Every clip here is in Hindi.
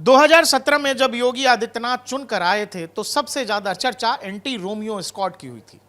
2017 में जब योगी आदित्यनाथ चुनकर आए थे तो सबसे ज्यादा चर्चा एंटी रोमियो स्क्वाड की हुई थी।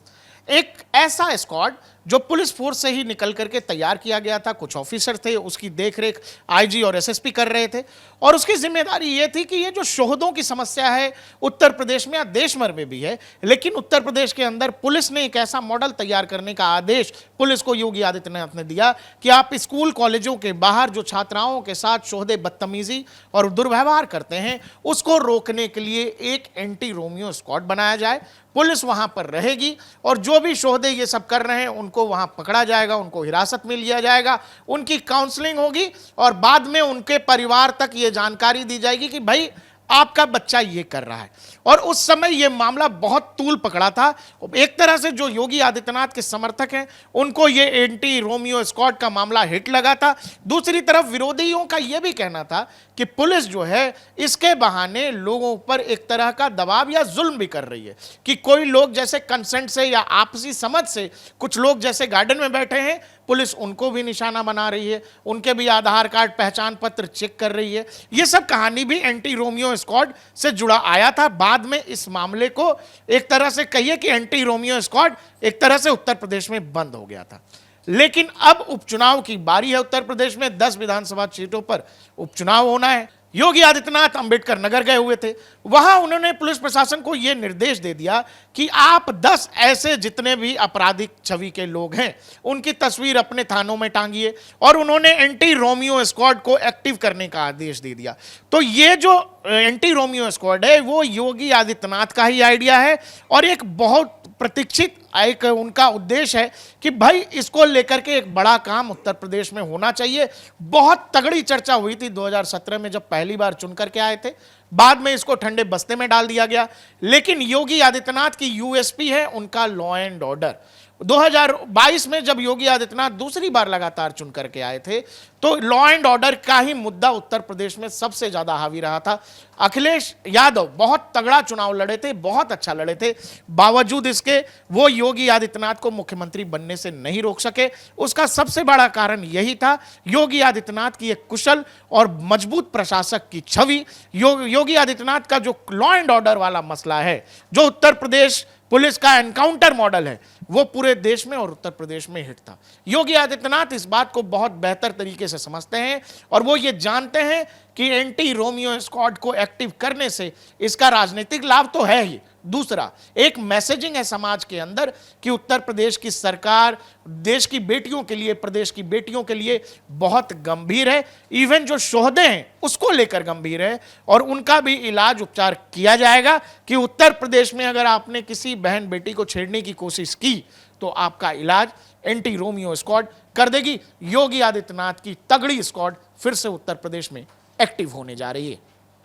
एक ऐसा स्क्वाड जो पुलिस फोर्स से ही निकल करके तैयार किया गया था। कुछ ऑफिसर थे, उसकी देखरेख आईजी और एसएसपी कर रहे थे और उसकी जिम्मेदारी यह थी कि ये जो शोहदों की समस्या है उत्तर प्रदेश में या देश भर में भी है, लेकिन उत्तर प्रदेश के अंदर पुलिस ने एक ऐसा मॉडल तैयार करने का आदेश पुलिस को योगी आदित्यनाथ ने दिया कि आप स्कूल कॉलेजों के बाहर जो छात्राओं के साथ शोहदे बदतमीजी और दुर्व्यवहार करते हैं उसको रोकने के लिए एक एंटी रोमियो स्क्वाड बनाया जाए। पुलिस वहां पर रहेगी और जो भी शोहदे ये सब कर रहे हैं उनको वहां पकड़ा जाएगा, उनको हिरासत में लिया जाएगा, उनकी काउंसलिंग होगी और बाद में उनके परिवार तक ये जानकारी दी जाएगी कि भाई आपका बच्चा ये कर रहा है। और उस समय ये मामला बहुत तूल पकड़ा था। एक तरह से जो योगी आदित्यनाथ के समर्थक हैं उनको ये एंटी रोमियो स्क्वाड का मामला हिट लगा था। दूसरी तरफ विरोधियों का ये भी कहना था कि पुलिस जो है इसके बहाने लोगों पर एक तरह का दबाव या जुल्म भी कर रही है कि कोई लोग जैसे कंसेंट से या आपसी समझ से कुछ लोग जैसे गार्डन में बैठे हैं, पुलिस उनको भी निशाना बना रही है, उनके भी आधार कार्ड पहचान पत्र चेक कर रही है। यह सब कहानी भी एंटी रोमियो स्क्वाड से जुड़ा आया था। बाद में इस मामले को एक तरह से कहिए कि एंटी रोमियो स्क्वाड एक तरह से उत्तर प्रदेश में बंद हो गया था। लेकिन अब उपचुनाव की बारी है। उत्तर प्रदेश में 10 विधानसभा सीटों पर उपचुनाव होना है। योगी आदित्यनाथ अंबेडकर नगर गए हुए थे। वहां उन्होंने पुलिस प्रशासन को यह निर्देश दे दिया कि आप 10 ऐसे जितने भी आपराधिक छवि के लोग हैं उनकी तस्वीर अपने थानों में टांगिए और उन्होंने एंटी रोमियो स्क्वाड को एक्टिव करने का आदेश दे दिया। तो ये जो एंटी रोमियो स्क्वाड है वो योगी आदित्यनाथ का ही आइडिया है और एक बहुत प्रतीक्षित एक उनका उद्देश्य है कि भाई इसको लेकर के एक बड़ा काम उत्तर प्रदेश में होना चाहिए। बहुत तगड़ी चर्चा हुई थी 2017 में जब पहली बार चुन करके आए थे, बाद में इसको ठंडे बस्ते में डाल दिया गया। लेकिन योगी आदित्यनाथ की यूएसपी है उनका लॉ एंड ऑर्डर। 2022 में जब योगी आदित्यनाथ दूसरी बार लगातार चुन करके आए थे तो लॉ एंड ऑर्डर का ही मुद्दा उत्तर प्रदेश में सबसे ज्यादा हावी रहा था। अखिलेश यादव बहुत तगड़ा चुनाव लड़े थे, बहुत अच्छा लड़े थे, बावजूद इसके वो योगी आदित्यनाथ को मुख्यमंत्री बनने से नहीं रोक सके। उसका सबसे बड़ा कारण यही था योगी आदित्यनाथ की एक कुशल और मजबूत प्रशासक की छवि। योगी आदित्यनाथ का जो लॉ एंड ऑर्डर वाला मसला है, जो उत्तर प्रदेश पुलिस का एनकाउंटर मॉडल है, वो पूरे देश में और उत्तर प्रदेश में हिट था। योगी आदित्यनाथ इस बात को बहुत बेहतर तरीके से समझते हैं और वो ये जानते हैं कि एंटी रोमियो स्क्वाड को एक्टिव करने से इसका राजनीतिक लाभ तो है ही, दूसरा एक मैसेजिंग है समाज के अंदर कि उत्तर प्रदेश की सरकार देश की बेटियों के लिए, प्रदेश की बेटियों के लिए बहुत गंभीर है। इवन जो शोहदे हैं उसको लेकर गंभीर है और उनका भी इलाज उपचार किया जाएगा कि उत्तर प्रदेश में अगर आपने किसी बहन बेटी को छेड़ने की कोशिश की तो आपका इलाज एंटी रोमियो स्क्वाड कर देगी। योगी आदित्यनाथ की तगड़ी स्क्वाड फिर से उत्तर प्रदेश में एक्टिव होने जा रही है।